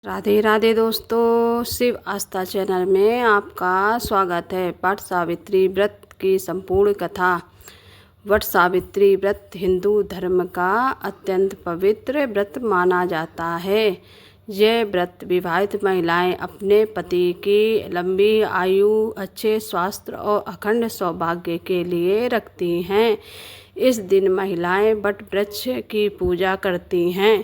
राधे राधे दोस्तों, शिव आस्था चैनल में आपका स्वागत है। वट सावित्री व्रत की संपूर्ण कथा। वट सावित्री व्रत हिंदू धर्म का अत्यंत पवित्र व्रत माना जाता है। यह व्रत विवाहित महिलाएं अपने पति की लंबी आयु, अच्छे स्वास्थ्य और अखंड सौभाग्य के लिए रखती हैं। इस दिन महिलाएं वट वृक्ष की पूजा करती हैं,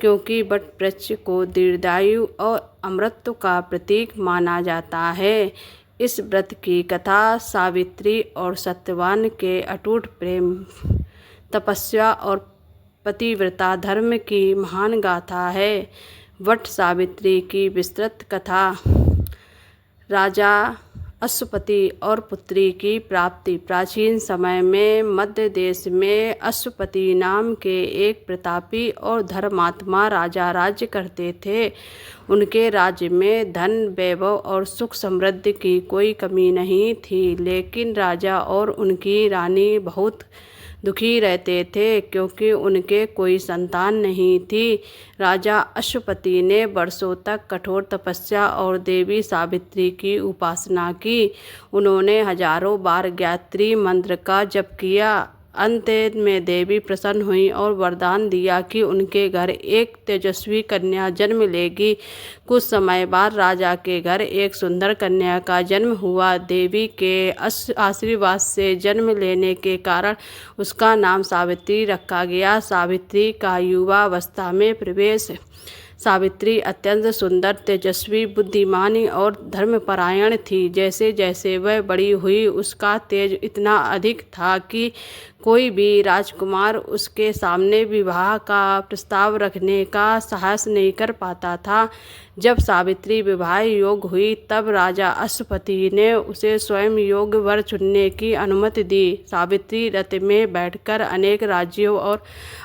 क्योंकि वट वृक्ष को दीर्घायु और अमरत्व का प्रतीक माना जाता है। इस व्रत की कथा सावित्री और सत्यवान के अटूट प्रेम, तपस्या और पतिव्रता धर्म की महान गाथा है। वट सावित्री की विस्तृत कथा। राजा अश्वपति और पुत्री की प्राप्ति। प्राचीन समय में मध्य देश में अश्वपति नाम के एक प्रतापी और धर्मात्मा राजा राज्य करते थे। उनके राज्य में धन, वैभव और सुख समृद्धि की कोई कमी नहीं थी, लेकिन राजा और उनकी रानी बहुत दुखी रहते थे, क्योंकि उनके कोई संतान नहीं थी। राजा अश्वपति ने वर्षों तक कठोर तपस्या और देवी सावित्री की उपासना की। उन्होंने हजारों बार गायत्री मंत्र का जप किया। अंत में देवी प्रसन्न हुई और वरदान दिया कि उनके घर एक तेजस्वी कन्या जन्म लेगी। कुछ समय बाद राजा के घर एक सुंदर कन्या का जन्म हुआ। देवी के आशीर्वाद से जन्म लेने के कारण उसका नाम सावित्री रखा गया। सावित्री का युवावस्था में प्रवेश। सावित्री अत्यंत सुंदर, तेजस्वी, बुद्धिमानी और धर्मपरायण थी। जैसे जैसे वह बड़ी हुई, उसका तेज इतना अधिक था कि कोई भी राजकुमार उसके सामने विवाह का प्रस्ताव रखने का साहस नहीं कर पाता था। जब सावित्री विवाह योग्य हुई, तब राजा अश्वपति ने उसे स्वयं योग्य वर चुनने की अनुमति दी। सावित्री रथ में बैठकर अनेक राज्यों और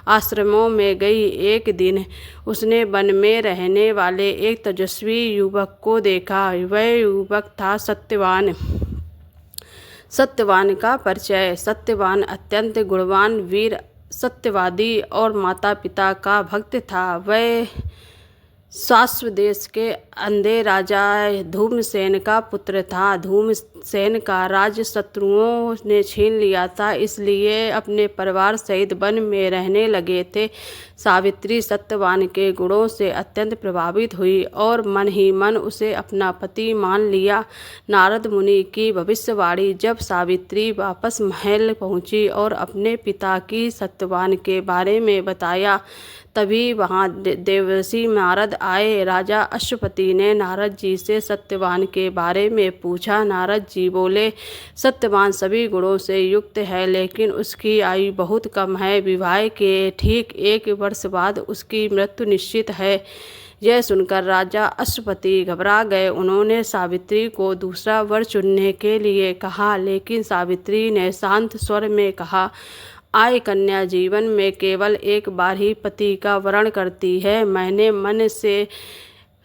आश्रमों में गई। एक दिन उसने वन में रहने वाले एक तेजस्वी युवक को देखा। वह युवक था सत्यवान। सत्यवान का परिचय। सत्यवान अत्यंत गुणवान, वीर, सत्यवादी और माता पिता का भक्त था। वह शाश्व देश के अंधे राजा धूम्रसेन का पुत्र था। धूम्रसेन का राज्य शत्रुओं ने छीन लिया था, इसलिए अपने परिवार सहित वन में रहने लगे थे। सावित्री सत्यवान के गुणों से अत्यंत प्रभावित हुई और मन ही मन उसे अपना पति मान लिया। नारद मुनि की भविष्यवाणी। जब सावित्री वापस महल पहुंची और अपने पिता की सत्यवान के बारे में बताया, तभी वहां देवर्षि नारद आए। राजा अश्वपति ने नारद जी से सत्यवान के बारे में पूछा। नारद जी बोले, सत्यवान सभी गुणों से युक्त है, लेकिन उसकी आयु बहुत कम है। विवाह के ठीक 1 वर्ष बाद उसकी मृत्यु निश्चित है। यह सुनकर राजा अश्वपति घबरा गए। उन्होंने सावित्री को दूसरा वर चुनने के लिए कहा, लेकिन सावित्री ने शांत स्वर में कहा, आय कन्या जीवन में केवल एक बार ही पति का वरण करती है। मैंने मन से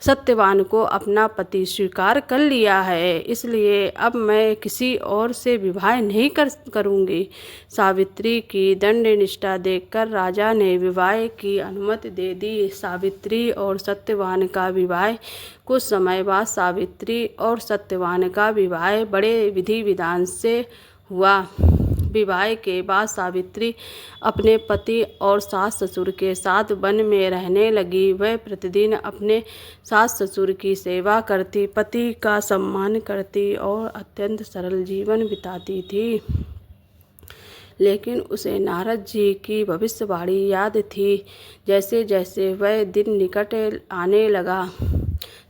सत्यवान को अपना पति स्वीकार कर लिया है, इसलिए अब मैं किसी और से विवाह नहीं करूंगी। सावित्री की दृढ़ निष्ठा देखकर राजा ने विवाह की अनुमति दे दी। सावित्री और सत्यवान का विवाह। कुछ समय बाद सावित्री और सत्यवान का विवाह बड़े विधि विधान से हुआ। विवाह के बाद सावित्री अपने पति और सास ससुर के साथ वन में रहने लगी। वह प्रतिदिन अपने सास ससुर की सेवा करती, पति का सम्मान करती और अत्यंत सरल जीवन बिताती थी। लेकिन उसे नारद जी की भविष्यवाणी याद थी। जैसे जैसे वह दिन निकट आने लगा,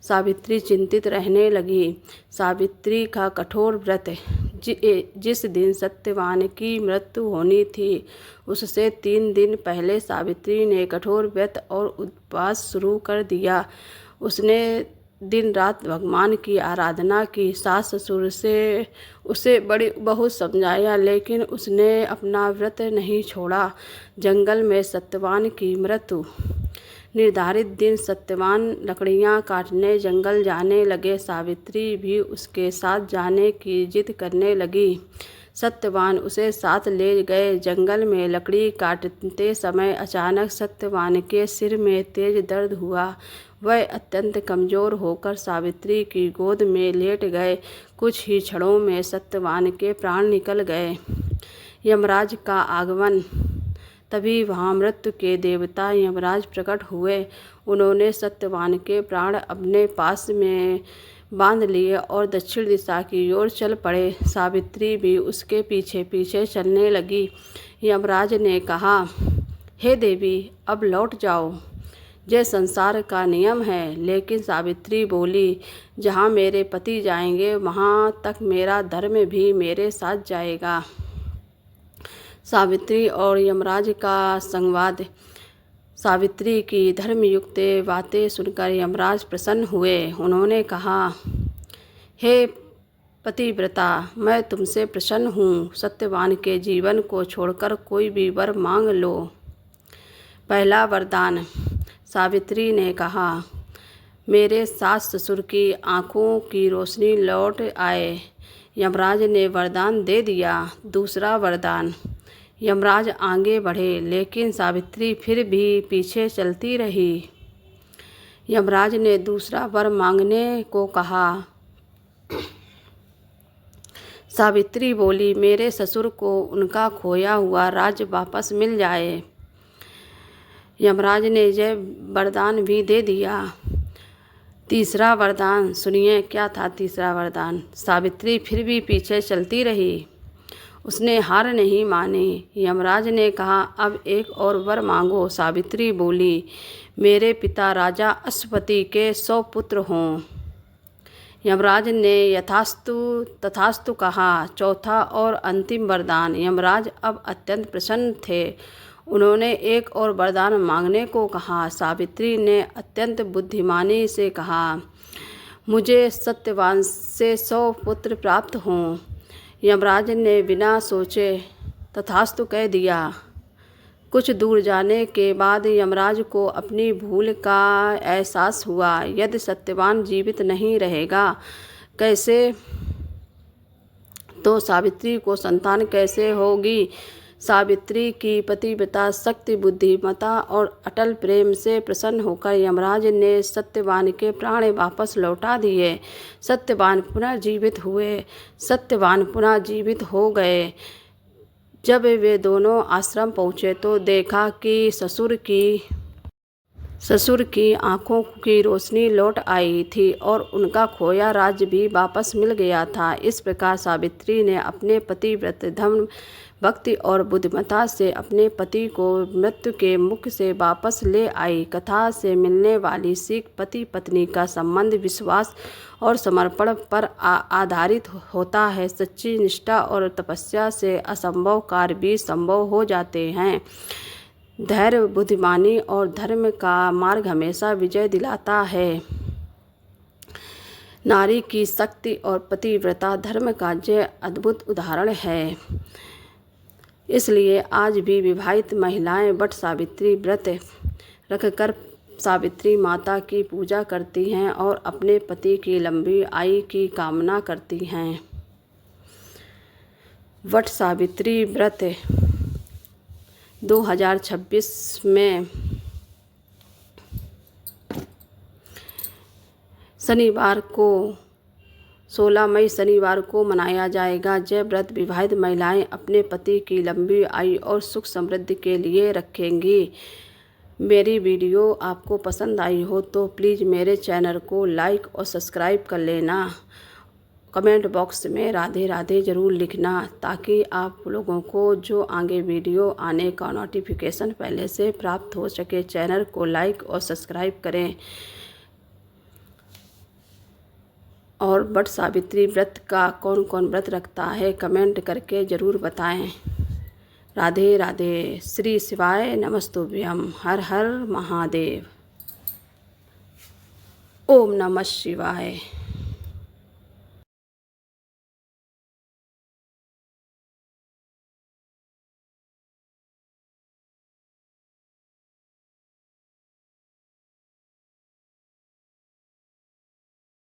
सावित्री चिंतित रहने लगी। सावित्री का कठोर व्रत। जिस दिन सत्यवान की मृत्यु होनी थी, उससे 3 दिन पहले सावित्री ने कठोर व्रत और उपवास शुरू कर दिया। उसने दिन रात भगवान की आराधना की। सास ससुर से उसे बहुत समझाया, लेकिन उसने अपना व्रत नहीं छोड़ा। जंगल में सत्यवान की मृत्यु। निर्धारित दिन सत्यवान लकड़ियां काटने जंगल जाने लगे। सावित्री भी उसके साथ जाने की जिद करने लगी। सत्यवान उसे साथ ले गए। जंगल में लकड़ी काटते समय अचानक सत्यवान के सिर में तेज दर्द हुआ। वह अत्यंत कमज़ोर होकर सावित्री की गोद में लेट गए। कुछ ही क्षणों में सत्यवान के प्राण निकल गए। यमराज का आगमन। तभी वहाँ मृत्यु के देवता यमराज प्रकट हुए। उन्होंने सत्यवान के प्राण अपने पास में बांध लिए और दक्षिण दिशा की ओर चल पड़े। सावित्री भी उसके पीछे पीछे चलने लगी। यमराज ने कहा, हे देवी, अब लौट जाओ, यह संसार का नियम है। लेकिन सावित्री बोली, जहाँ मेरे पति जाएंगे वहाँ तक मेरा धर्म भी मेरे साथ जाएगा। सावित्री और यमराज का संवाद। सावित्री की धर्मयुक्त बातें सुनकर यमराज प्रसन्न हुए। उन्होंने कहा, हे पतिव्रता, मैं तुमसे प्रसन्न हूँ। सत्यवान के जीवन को छोड़कर कोई भी वर मांग लो। पहला वरदान। सावित्री ने कहा, मेरे सास ससुर की आँखों की रोशनी लौट आए। यमराज ने वरदान दे दिया। दूसरा वरदान। यमराज आगे बढ़े, लेकिन सावित्री फिर भी पीछे चलती रही। यमराज ने दूसरा वर मांगने को कहा। सावित्री बोली, मेरे ससुर को उनका खोया हुआ राज्य वापस मिल जाए। यमराज ने यह वरदान भी दे दिया। तीसरा वरदान सुनिए, क्या था तीसरा वरदान। सावित्री फिर भी पीछे चलती रही। उसने हार नहीं मानी। यमराज ने कहा, अब एक और वर मांगो। सावित्री बोली, मेरे पिता राजा अश्वपति के 100 पुत्र हों। यमराज ने यथास्तु तथास्तु कहा। चौथा और अंतिम वरदान। यमराज अब अत्यंत प्रसन्न थे। उन्होंने एक और वरदान मांगने को कहा। सावित्री ने अत्यंत बुद्धिमानी से कहा, मुझे सत्यवान से 100 पुत्र प्राप्त हों। यमराज ने बिना सोचे तथास्तु कह दिया। कुछ दूर जाने के बाद यमराज को अपनी भूल का एहसास हुआ। यदि सत्यवान जीवित नहीं रहेगा कैसे, तो सावित्री को संतान कैसे होगी। सावित्री की पतिव्रता शक्ति, बुद्धिमता और अटल प्रेम से प्रसन्न होकर यमराज ने सत्यवान के प्राण वापस लौटा दिए। सत्यवान पुनः जीवित हुए। सत्यवान पुनः जीवित हो गए। जब वे दोनों आश्रम पहुँचे तो देखा कि ससुर की आँखों की रोशनी लौट आई थी और उनका खोया राज्य भी वापस मिल गया था। इस प्रकार सावित्री ने अपने पतिव्रत धर्म, भक्ति और बुद्धिमता से अपने पति को मृत्यु के मुख से वापस ले आई। कथा से मिलने वाली सीख, पति पत्नी का संबंध विश्वास और समर्पण पर आधारित होता है। सच्ची निष्ठा और तपस्या से असंभव कार्य भी संभव हो जाते हैं। धैर्य, बुद्धिमानी और धर्म का मार्ग हमेशा विजय दिलाता है। नारी की शक्ति और पतिव्रता धर्म का यह अद्भुत उदाहरण है। इसलिए आज भी विवाहित महिलाएं वट सावित्री व्रत रखकर सावित्री माता की पूजा करती हैं और अपने पति की लंबी आयु की कामना करती हैं। वट सावित्री व्रत 2026 में शनिवार को 16 मई शनिवार को मनाया जाएगा। यह व्रत विवाहित महिलाएं अपने पति की लंबी आयु और सुख समृद्धि के लिए रखेंगी। मेरी वीडियो आपको पसंद आई हो तो प्लीज़ मेरे चैनल को लाइक और सब्सक्राइब कर लेना। कमेंट बॉक्स में राधे राधे ज़रूर लिखना, ताकि आप लोगों को जो आगे वीडियो आने का नोटिफिकेशन पहले से प्राप्त हो सके। चैनल को लाइक और सब्सक्राइब करें। और वट सावित्री व्रत का कौन कौन व्रत रखता है कमेंट करके ज़रूर बताएं। राधे राधे। श्री शिवाय नमस्तुभ्यम। हर हर महादेव। ओम नमः शिवाय।